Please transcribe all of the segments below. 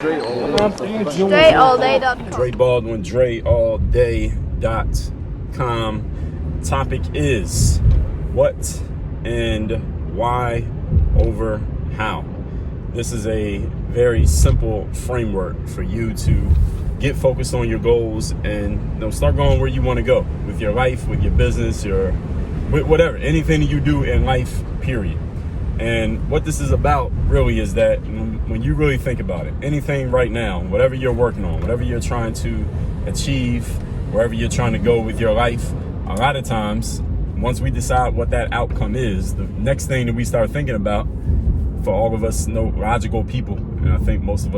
DreAllDay.com. Dre Baldwin, DreAllDay.com. Topic is what and why over how. This is a very simple framework for you to get focused on your goals and start going where you want to go with your life, with your business, with whatever, anything that you do in life, period. And what this is about really is that when you really think about it, anything right now, whatever you're working on, whatever you're trying to achieve, wherever you're trying to go with your life, a lot of times, once we decide what that outcome is, the next thing that we start thinking about, for all of us logical people, and I think most of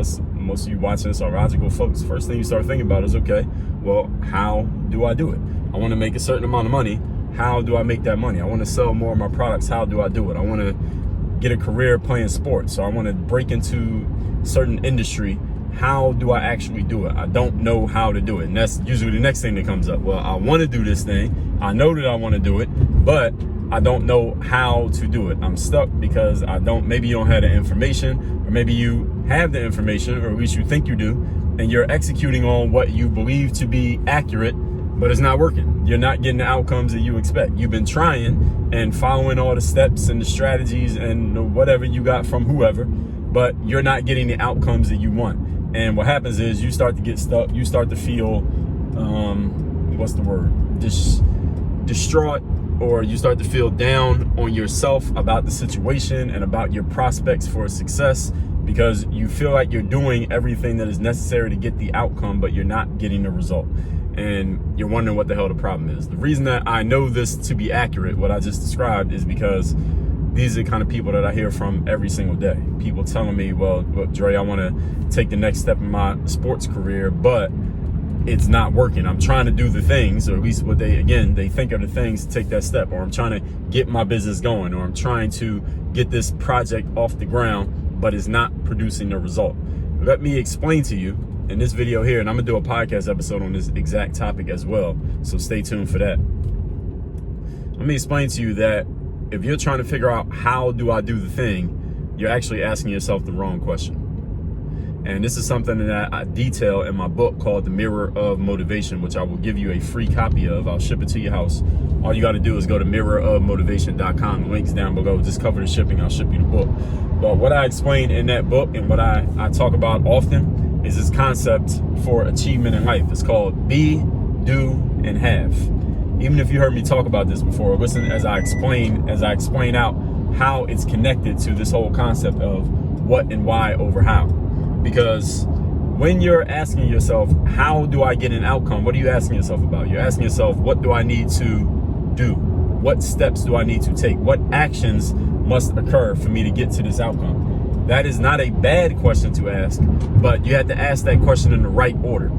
you watching this are logical folks, first thing you start thinking about is, okay, well, how do I do it? I want to make a certain amount of money. How do I make that money? I want to sell more of my products. How do I do it? I want to get a career playing sports. So I want to break into certain industry. How do I actually do it? I don't know how to do it. And that's usually the next thing that comes up. Well, I want to do this thing. I know that I want to do it, but I don't know how to do it. I'm stuck because maybe you don't have the information, or maybe you have the information, or at least you think you do, and you're executing on what you believe to be accurate, but it's not working. You're not getting the outcomes that you expect. You've been trying and following all the steps and the strategies and whatever you got from whoever, but you're not getting the outcomes that you want. And what happens is you start to get stuck. You start to feel, distraught, or you start to feel down on yourself about the situation and about your prospects for success, because you feel like you're doing everything that is necessary to get the outcome, but you're not getting the result. And you're wondering what the hell the problem is. The reason that I know this to be accurate, what I just described, is because these are the kind of people that I hear from every single day. People telling me, well, look, Dre, I want to take the next step in my sports career, but it's not working. I'm trying to do the things, or at least what they think are the things to take that step, or I'm trying to get my business going, or I'm trying to get this project off the ground, but it's not producing the result. Let me explain to you in this video here, and I'm gonna do a podcast episode on this exact topic as well, so stay tuned for that. Let me explain to you that if you're trying to figure out how do I do the thing, you're actually asking yourself the wrong question. And this is something that I detail in my book called The Mirror of Motivation, which I will give you a free copy of. I'll ship it to your house. All you got to do is go to mirrorofmotivation.com. The link's down below. Just cover the shipping. I'll ship you the book. But what I explain in that book, and what I talk about often, is this concept for achievement in life. It's called be, do, and have. Even if you heard me talk about this before, listen as I explain out how it's connected to this whole concept of what and why over how. Because when you're asking yourself, how do I get an outcome? What are you asking yourself about? You're asking yourself, what do I need to do? What steps do I need to take? What actions must occur for me to get to this outcome? That is not a bad question to ask, but you have to ask that question in the right order.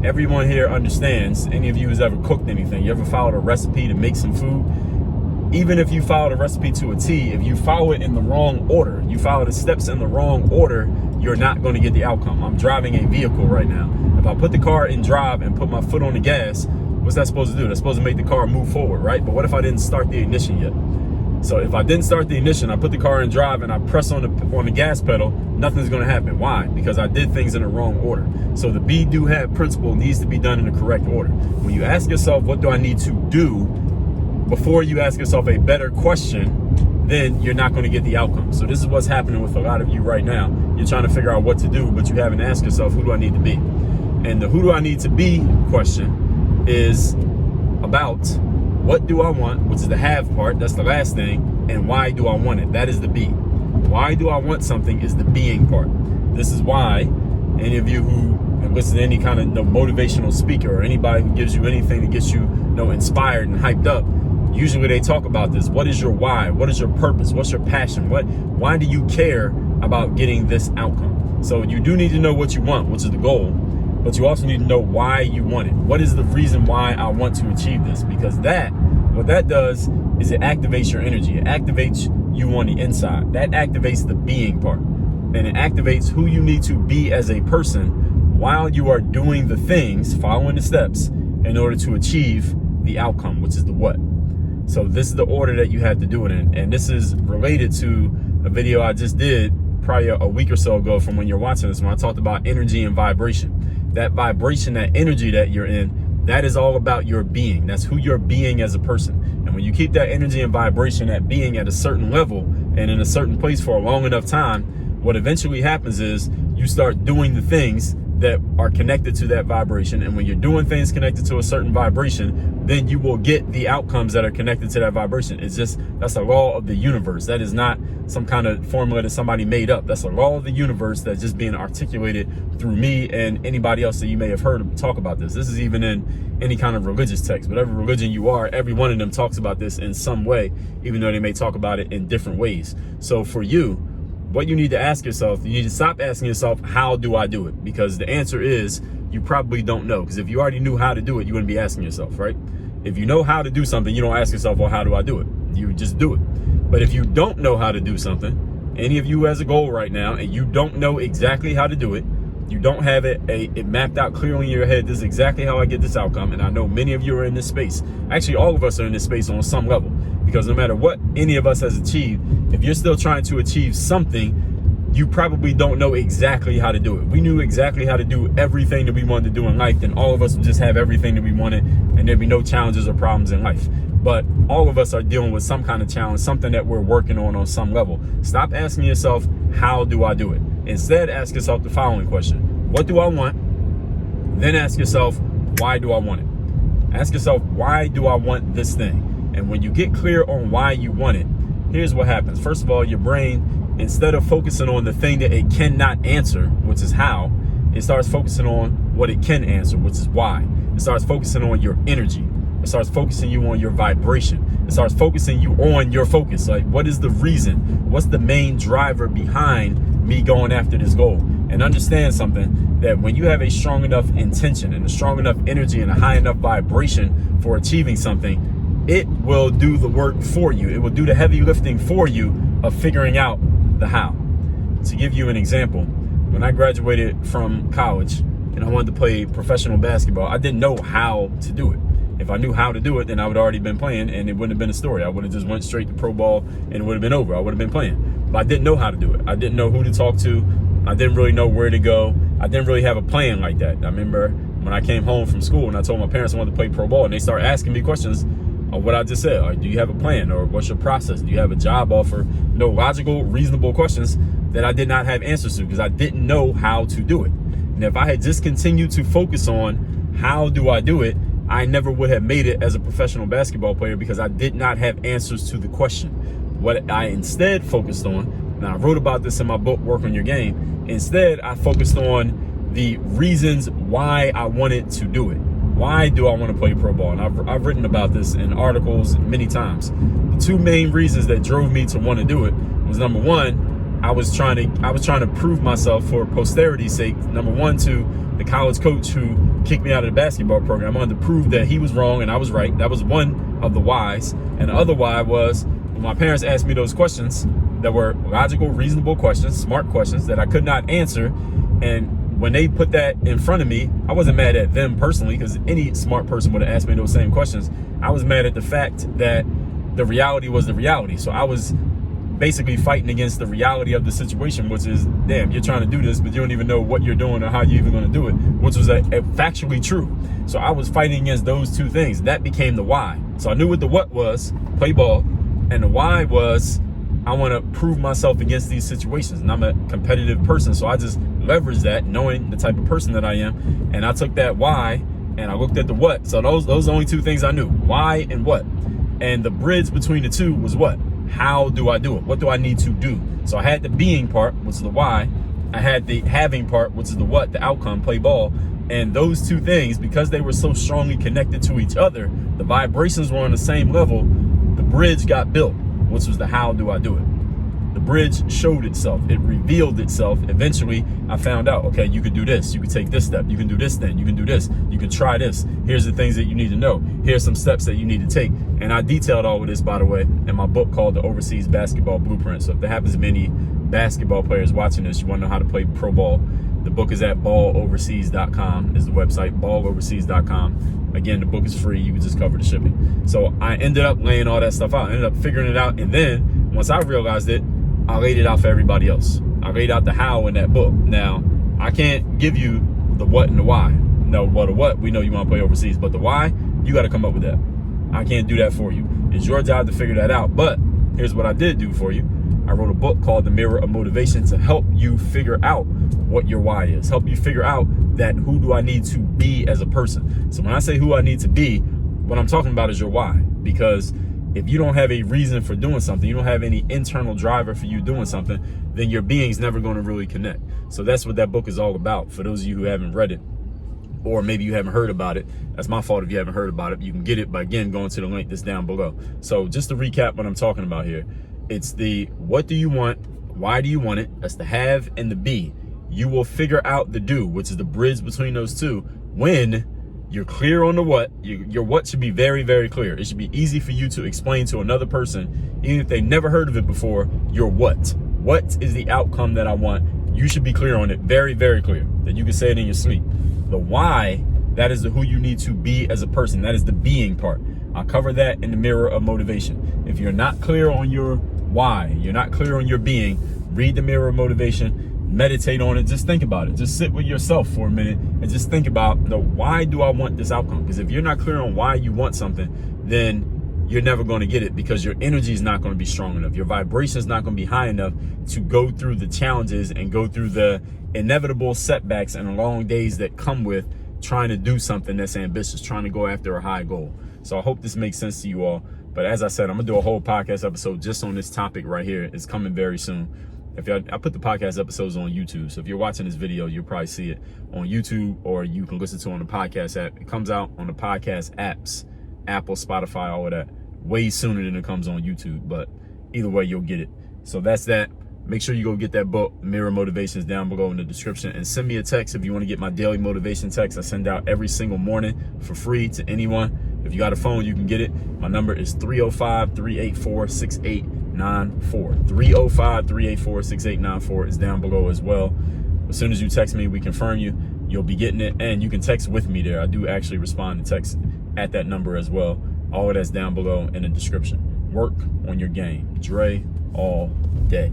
Everyone here understands, any of you who's ever cooked anything, you ever followed a recipe to make some food? Even if you followed a recipe to a T, if you follow it in the wrong order, you follow the steps in the wrong order, you're not going to get the outcome. I'm driving a vehicle right now. If I put the car in drive and put my foot on the gas, what's that supposed to do? That's supposed to make the car move forward, right? But what if I didn't start the ignition yet? So if I didn't start the ignition, I put the car in drive and I press on the gas pedal, nothing's going to happen. Why? Because I did things in the wrong order. So the be, do, have principle needs to be done in the correct order. When you ask yourself, what do I need to do, before you ask yourself a better question, then you're not going to get the outcome. So this is what's happening with a lot of you right now. You're trying to figure out what to do, but you haven't asked yourself, who do I need to be? And the who do I need to be question is about what do I want, which is the have part, that's the last thing, and why do I want it? That is the be. Why do I want something is the being part. This is why any of you who listen to any kind of motivational speaker, or anybody who gives you anything that gets you inspired and hyped up, usually they talk about this. What is your why? What is your purpose? What's your passion? Why do you care about getting this outcome? So you do need to know what you want, which is the goal, but you also need to know why you want it. What is the reason why I want to achieve this? Because what that does is it activates your energy. It activates you on the inside. That activates the being part. And it activates who you need to be as a person while you are doing the things, following the steps, in order to achieve the outcome, which is the what. So this is the order that you have to do it in. And this is related to a video I just did probably a week or so ago from when you're watching this, when I talked about energy and vibration. That vibration, that energy that you're in, that is all about your being. That's who you're being as a person. And when you keep that energy and vibration, that being at a certain level and in a certain place for a long enough time, what eventually happens is you start doing the things that are connected to that vibration. And when you're doing things connected to a certain vibration, then you will get the outcomes that are connected to that vibration. That's a law of the universe. That is not some kind of formula that somebody made up. That's a law of the universe that's just being articulated through me and anybody else that you may have heard talk about this. This is even in any kind of religious text. Whatever religion you are, every one of them talks about this in some way, even though they may talk about it in different ways. So for you, what you need to ask yourself, you need to stop asking yourself, how do I do it? Because the answer is you probably don't know. Because if you already knew how to do it, you wouldn't be asking yourself, right? If you know how to do something, you don't ask yourself, well, how do I do it? You just do it. But if you don't know how to do something, any of you has a goal right now and you don't know exactly how to do it, you don't have it mapped out clearly in your head, this is exactly how I get this outcome. And I know many of you are in this space. Actually, all of us are in this space on some level. Because no matter what any of us has achieved, if you're still trying to achieve something, you probably don't know exactly how to do it. We knew exactly how to do everything that we wanted to do in life, then all of us would just have everything that we wanted and there'd be no challenges or problems in life. But all of us are dealing with some kind of challenge, something that we're working on some level. Stop asking yourself, how do I do it? Instead, ask yourself the following question. What do I want? Then ask yourself, why do I want it? Ask yourself, why do I want this thing? And when you get clear on why you want it, here's what happens. First of all, your brain, instead of focusing on the thing that it cannot answer, which is how, it starts focusing on what it can answer, which is why. It starts focusing on your energy. It starts focusing you on your vibration. It starts focusing you on your focus. Like, what is the reason? What's the main driver behind me going after this goal? And understand something, that when you have a strong enough intention and a strong enough energy and a high enough vibration for achieving something, it will do the work for you. It will do the heavy lifting for you of figuring out the how. To give you an example, when I graduated from college and I wanted to play professional basketball, I didn't know how to do it. If I knew how to do it, then I would have already been playing and it wouldn't have been a story. I would have just went straight to pro ball and it would have been over. I would have been playing. But I didn't know how to do it. I didn't know who to talk to. I didn't really know where to go. I didn't really have a plan like that. I remember when I came home from school and I told my parents I wanted to play pro ball and they started asking me questions of what I just said. Like, do you have a plan, or what's your process? Do you have a job offer? No, logical, reasonable questions that I did not have answers to because I didn't know how to do it. And if I had just continued to focus on how do I do it, I never would have made it as a professional basketball player because I did not have answers to the question. What I instead focused on, and I wrote about this in my book, Work on Your Game, instead I focused on the reasons why I wanted to do it. Why do I want to play pro ball? And I've written about this in articles many times. The two main reasons that drove me to want to do it was, number one, I was trying to prove myself for posterity's sake. Number one, to the college coach who kicked me out of the basketball program. I wanted to prove that he was wrong and I was right. That was one of the whys. And the other why was when my parents asked me those questions that were logical, reasonable questions, smart questions that I could not answer. And when they put that in front of me, I wasn't mad at them personally because any smart person would have asked me those same questions. I was mad at the fact that the reality was the reality. So I was basically fighting against the reality of the situation, which is, damn, you're trying to do this, but you don't even know what you're doing or how you're even going to do it, which was factually true. So I was fighting against those two things. That became the why. So I knew what the what was, play ball, and the why was, I want to prove myself against these situations. And I'm a competitive person, so I just leveraged that, knowing the type of person that I am. And I took that why and I looked at the what. So those are the only two things I knew, why and what. And the bridge between the two was what? How do I do it? What do I need to do? So I had the being part, which is the why. I had the having part, which is the what, the outcome, play ball. And those two things, because they were so strongly connected to each other, the vibrations were on the same level, the bridge got built, which was the how do I do it. The bridge showed itself. It revealed itself. Eventually, I found out, okay, you could do this. You could take this step. You can do this thing. You can do this. You can try this. Here's the things that you need to know. Here's some steps that you need to take. And I detailed all of this, by the way, in my book called The Overseas Basketball Blueprint. So if there happens to be any basketball players watching this, you want to know how to play pro ball, the book is at balloverseas.com is the website, balloverseas.com. Again, the book is free. You can just cover the shipping. So I ended up laying all that stuff out. I ended up figuring it out. And then once I realized it, I laid it out for everybody else. I laid out the how in that book. Now, I can't give you the what and the why. No, well, the what, we know you want to play overseas, but the why, you got to come up with that. I can't do that for you. It's your job to figure that out. But here's what I did do for you. I wrote a book called The Mirror of Motivation to help you figure out what your why is. Help you figure out that who do I need to be as a person. So when I say who I need to be, what I'm talking about is your why. Because if you don't have a reason for doing something, you don't have any internal driver for you doing something, then your being's never going to really connect. So that's what that book is all about. For those of you who haven't read it, or maybe you haven't heard about it, that's my fault if you haven't heard about it. You can get it by, again, going to the link that's down below. So just to recap what I'm talking about here, it's the what do you want, why do you want it, that's the have and the be. You will figure out the do, which is the bridge between those two, when you're clear on the what. Your what should be very, very clear. It should be easy for you to explain to another person, even if they never heard of it before, your what. What is the outcome that I want? You should be clear on it, very, very clear, that you can say it in your sleep. The why, that is the who you need to be as a person. That is the being part. I'll cover that in the Mirror of Motivation. If you're not clear on your why, you're not clear on your being, read the Mirror of Motivation, meditate on it, just think about it. Just sit with yourself for a minute and just think about, why do I want this outcome? Because if you're not clear on why you want something, then you're never going to get it, because your energy is not going to be strong enough. Your vibration is not going to be high enough to go through the challenges and go through the inevitable setbacks and long days that come with trying to do something that's ambitious, trying to go after a high goal. So I hope this makes sense to you all. But as I said, I'm gonna do a whole podcast episode just on this topic right here. It's coming very soon. I put the podcast episodes on YouTube. So if you're watching this video, you'll probably see it on YouTube, or you can listen to it on the podcast app. It comes out on the podcast apps, Apple, Spotify, all of that, way sooner than it comes on YouTube. But either way, you'll get it. So that's that. Make sure you go get that book, Mirror Motivations, down below in the description. And send me a text if you want to get my daily motivation text. I send out every single morning for free to anyone. If you got a phone, you can get it. My number is 305-384-6894. 305-384-6894 is down below as well. As soon as you text me, we confirm you. You'll be getting it. And you can text with me there. I do actually respond to text at that number as well. All of that's down below in the description. Work on your game. Dre all day.